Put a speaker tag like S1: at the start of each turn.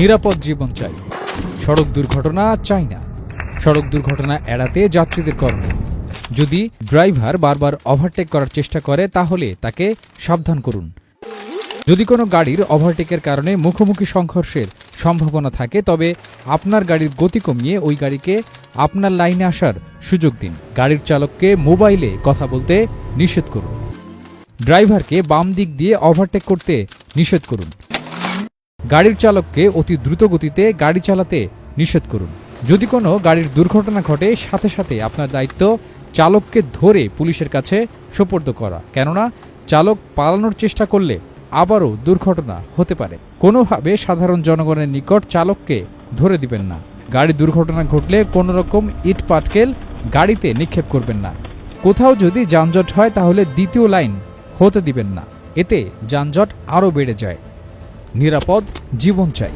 S1: নিরাপদ জীবন চাই, সড়ক দুর্ঘটনা চাই না। সড়ক দুর্ঘটনা এড়াতে যাত্রীদের করণীয়: যদি ড্রাইভার বারবার ওভারটেক করার চেষ্টা করে তাহলে তাকে সাবধান করুন। যদি কোনো গাড়ির ওভারটেকের কারণে মুখোমুখি সংঘর্ষের সম্ভাবনা থাকে তবে আপনার গাড়ির গতি কমিয়ে ওই গাড়িকে আপনার লাইনে আসার সুযোগ দিন। গাড়ির চালককে মোবাইলে কথা বলতে নিষেধ করুন। ড্রাইভারকে বাম দিক দিয়ে ওভারটেক করতে নিষেধ করুন। গাড়ির চালককে অতি দ্রুত গতিতে গাড়ি চালাতে নিষেধ করুন। যদি কোনো গাড়ির দুর্ঘটনা ঘটে সাথে সাথে আপনার দায়িত্ব চালককে ধরে পুলিশের কাছে সোপর্দ করা, কেননা চালক পালানোর চেষ্টা করলে আবারও দুর্ঘটনা হতে পারে। কোনোভাবে সাধারণ জনগণের নিকট চালককে ধরে দিবেন না। গাড়ি দুর্ঘটনা ঘটলে কোনো রকম ইট পাটকেল গাড়িতে নিক্ষেপ করবেন না। কোথাও যদি যানজট হয় তাহলে দ্বিতীয় লাইন হতে দিবেন না, এতে যানজট আরও বেড়ে যায়। নিরাপদ জীবন চাই।